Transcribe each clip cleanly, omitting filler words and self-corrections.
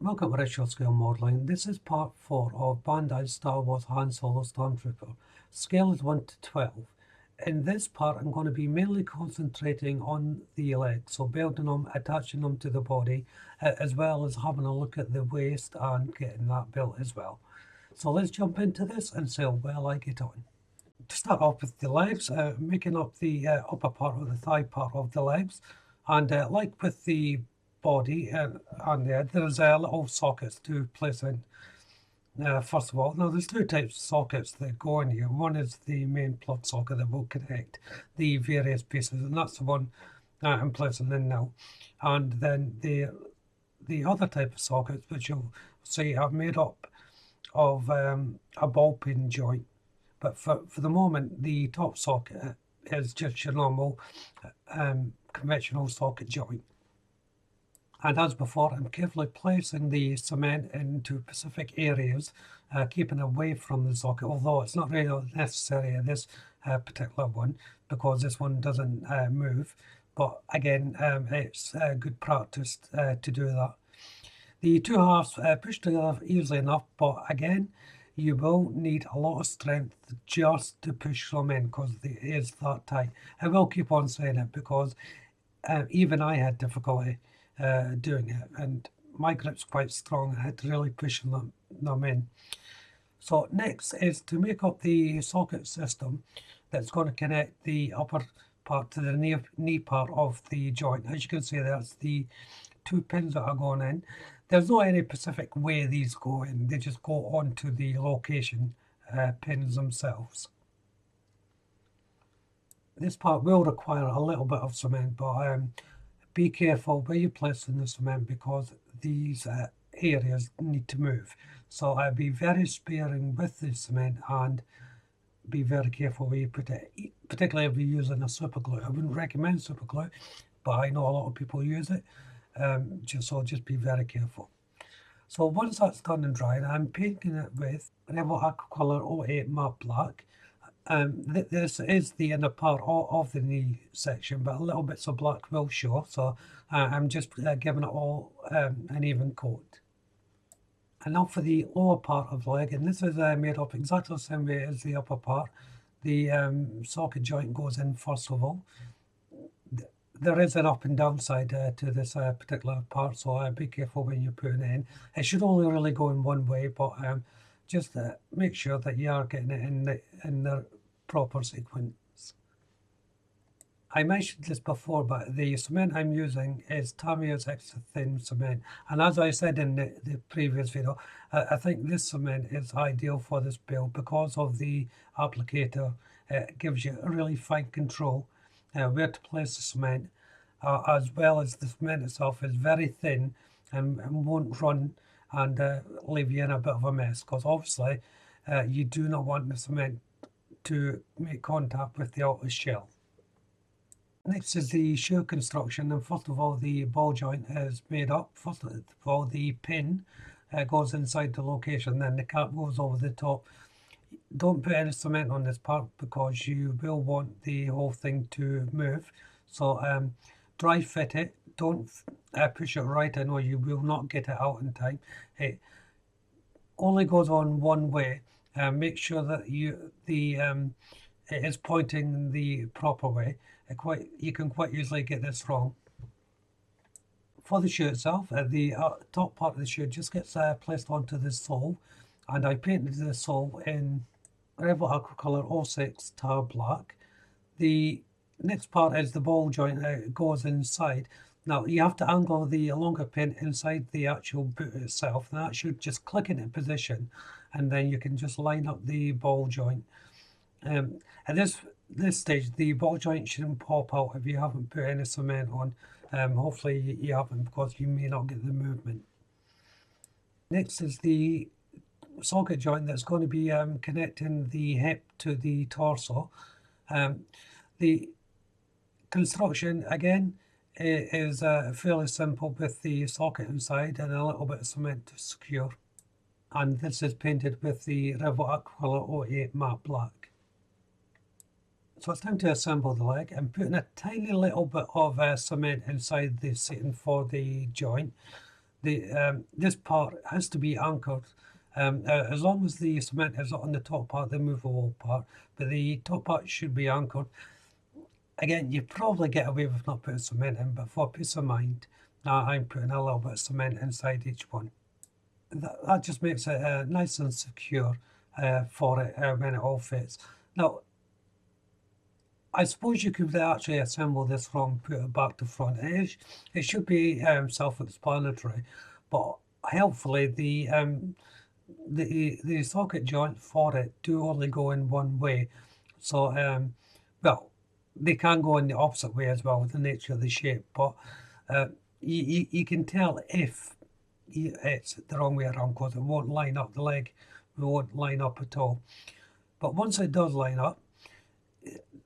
Welcome to Retro Scale Modelling. This is part 4 of Bandi's Star Wars Han Solo Stormtrooper. Scale is 1 to 12. In this part I'm going to be mainly concentrating on the legs, so building them, attaching them to the body, as well as having a look at the waist and getting that built as well. So let's jump into this and see how well I get on. To start off with the legs, making up the upper part or the thigh part of the legs, and like with the body and there's little sockets to place in. First of all, now there's two types of sockets that go in here. One is the main plug socket that will connect the various pieces, and that's the one I'm placing in now. And then the other type of sockets, which you'll see are made up of a ball peen joint. But for the moment, the top socket is just your normal conventional socket joint. And as before, I'm carefully placing the cement into specific areas, keeping away from the socket, although it's not really necessary in this particular one, because this one doesn't move. But again, it's good practice to do that. The two halves push together easily enough, but again, you will need a lot of strength just to push them in, because it is that tight. I will keep on saying it, because even I had difficulty doing it, and my grip's quite strong. I had to really push them in. So next is to make up the socket system that's going to connect the upper part to the knee part of the joint. As you can see, that's the two pins that are going in. There's not any specific way these go in, they just go onto the location pins themselves. This part will require a little bit of cement, but be careful where you place in the cement, because these areas need to move. So be very sparing with the cement and be very careful where you put it, particularly if you're using a super glue. I wouldn't recommend super glue, but I know a lot of people use it, just be very careful. So once that's done and dried, I'm painting it with Rebel Aquacolor 08 Matte Black. This is the inner part of the knee section, but a little bits of black will show, so I'm just giving it all an even coat. And now for the lower part of the leg, and this is made up exactly the same way as the upper part. The socket joint goes in first of all. There is an up and down side to this particular part, so be careful when you're putting it in. It should only really go in one way, but just make sure that you are getting it in the proper sequence. I mentioned this before, but the cement I'm using is Tamiya's extra thin cement, and as I said in the previous video, I think this cement is ideal for this build because of the applicator. It gives you a really fine control where to place the cement, as well as the cement itself is very thin and won't run and leave you in a bit of a mess, because obviously you do not want the cement to make contact with the outer shell. Next is the shoe construction, and first of all the ball joint is made up. First of all the pin goes inside the location, then the cap goes over the top. Don't put any cement on this part because you will want the whole thing to move, so dry fit it. Don't push it right in or you will not get it out in time. It only goes on one way. Make sure that it is pointing the proper way. You can quite easily get this wrong. For the shoe itself, the top part of the shoe just gets placed onto the sole, and I painted the sole in Rebel Aquacolor 06 Tar Black. The next part is the ball joint that goes inside. Now you have to angle the longer pin inside the actual boot itself, and that should just click into position, and then you can just line up the ball joint. At this stage, the ball joint shouldn't pop out if you haven't put any cement on. Hopefully you haven't, because you may not get the movement. Next is the socket joint that's going to be connecting the hip to the torso. The construction again is fairly simple, with the socket inside and a little bit of cement to secure. And this is painted with the Rebel Aquacolor 08 Matte Black. So it's time to assemble the leg. I'm putting a tiny little bit of cement inside the seating for the joint. this part has to be anchored. As long as the cement is on the top part, the movable part, but the top part should be anchored. Again, you probably get away with not putting cement in, but for peace of mind, now I'm putting a little bit of cement inside each one. That just makes it nice and secure for it when it all fits. Now, I suppose you could actually assemble this from put it back to front. It should be self-explanatory, but helpfully the socket joint for it do only go in one way. So well, they can go in the opposite way as well with the nature of the shape, but you can tell if it's the wrong way around because it won't line up. The leg won't line up at all. But once it does line up,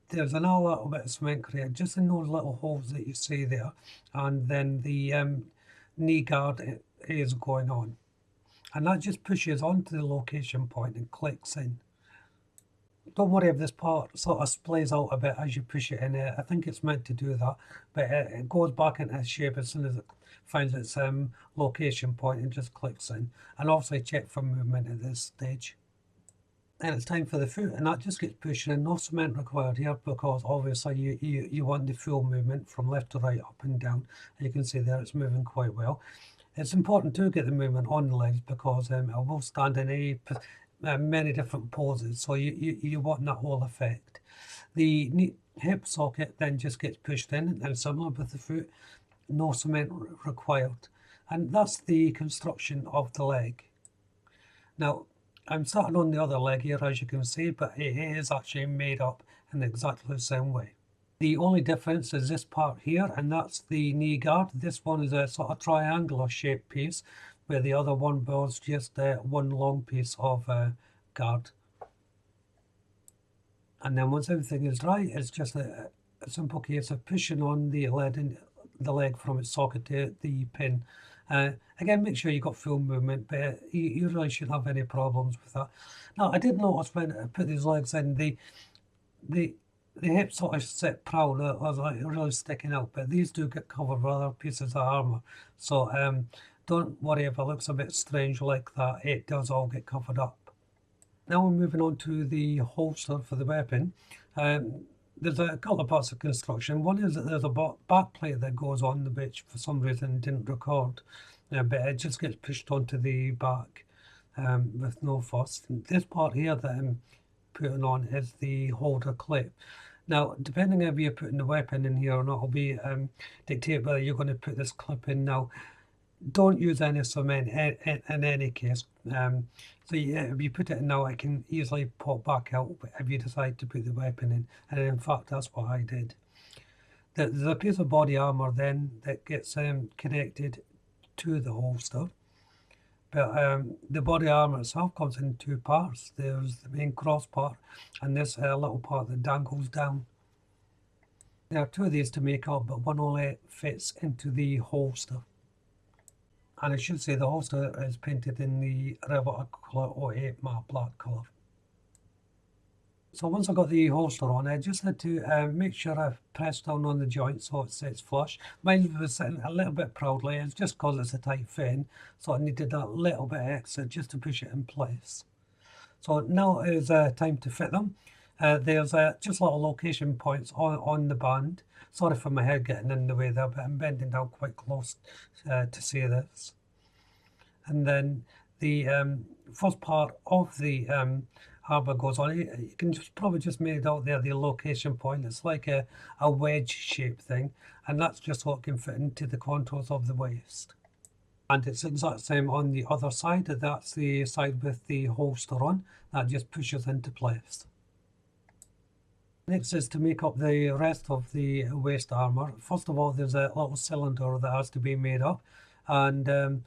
there's another little bit of cement created just in those little holes that you see there, and then the knee guard is going on, and that just pushes onto the location point and clicks in. Don't worry if this part sort of splays out a bit as you push it in. I think it's meant to do that, but it goes back into shape as soon as it finds its location point and just clicks in. And obviously check for movement at this stage. And it's time for the foot, and that just gets pushed in. No cement required here because obviously you want the full movement from left to right, up and down. And you can see there it's moving quite well. It's important to get the movement on the legs because it will stand in many different poses, so you want that whole effect. The hip socket then just gets pushed in, and similar with the foot, no cement required. And that's the construction of the leg. Now, I'm starting on the other leg here, as you can see, but it is actually made up in exactly the same way. The only difference is this part here, and that's the knee guard. This one is a sort of triangular shaped piece, where the other one was just one long piece of guard. And then once everything is dry, it's just a simple case of pushing on the leg from its socket to the pin. Again, make sure you got full movement, but you really shouldn't have any problems with that. Now, I did notice when I put these legs in, the hips sort of sit proud, was like really sticking out, but these do get covered with other pieces of armour. So don't worry if it looks a bit strange like that, it does all get covered up. Now we're moving on to the holster for the weapon. There's a couple of parts of construction. One is that there's a back plate that goes on, which for some reason didn't record, but it just gets pushed onto the back with no fuss. This part here that I'm putting on is the holder clip. Now, depending if you're putting the weapon in here or not, will be dictate whether you're going to put this clip in. Now, don't use any cement in any case. So yeah, if you put it in now, it can easily pop back out if you decide to put the weapon in. And in fact, that's what I did. There's a piece of body armor then that gets connected to the holster. But the body armor itself comes in two parts. There's the main cross part and this little part that dangles down. There are two of these to make up, but one only fits into the holster. And I should say the holster is painted in the River Color 08 matte black colour. So once I got the holster on, I just had to make sure I pressed down on the joint so it sits flush. Mine was sitting a little bit proudly, it's just because it's a tight fit, so I needed that little bit extra just to push it in place. So now is time to fit them. There's just little location points on the band. Sorry for my head getting in the way there, but I'm bending down quite close to see this. And then the first part of the harbour goes on. You can probably just make out there the location point. It's like a wedge shaped thing, and that's just what can fit into the contours of the waist. And it's the exact same on the other side. That's the side with the holster on. That just pushes into place. Next is to make up the rest of the waist armour. First of all, there's a little cylinder that has to be made up, and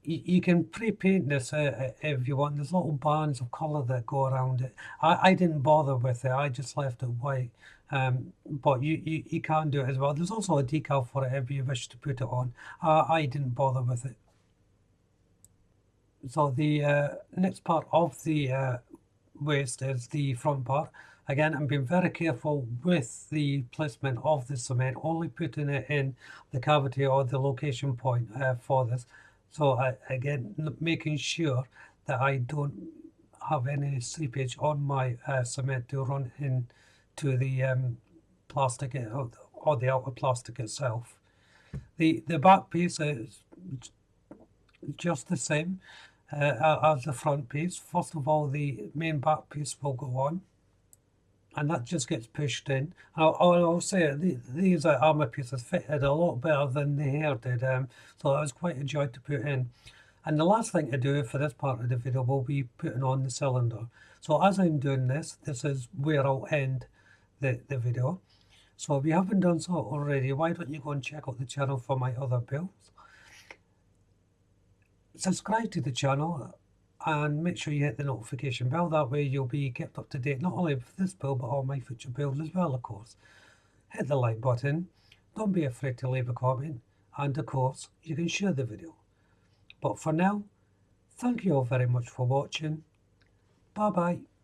you can pre-paint this if you want. There's little bands of colour that go around it. I didn't bother with it, I just left it white, but you can do it as well. There's also a decal for it if you wish to put it on. I didn't bother with it. So the next part of the waist is the front part, Again, I'm being very careful with the placement of the cement, only putting it in the cavity or the location point for this. So again, making sure that I don't have any seepage on my cement to run into the plastic or the outer plastic itself. The back piece is just the same as the front piece. First of all, the main back piece will go on, and that just gets pushed in. I'll say these armour pieces fitted a lot better than the hair did, so that was quite a joy to put in. And the last thing to do for this part of the video will be putting on the cylinder. So as I'm doing this, this is where I'll end the video. So if you haven't done so already, why don't you go and check out the channel for my other builds. Subscribe to the channel and make sure you hit the notification bell. That way you'll be kept up to date not only with this build but all my future builds as well, of course. Hit the like button, don't be afraid to leave a comment, and of course you can share the video. But for now, thank you all very much for watching. Bye bye.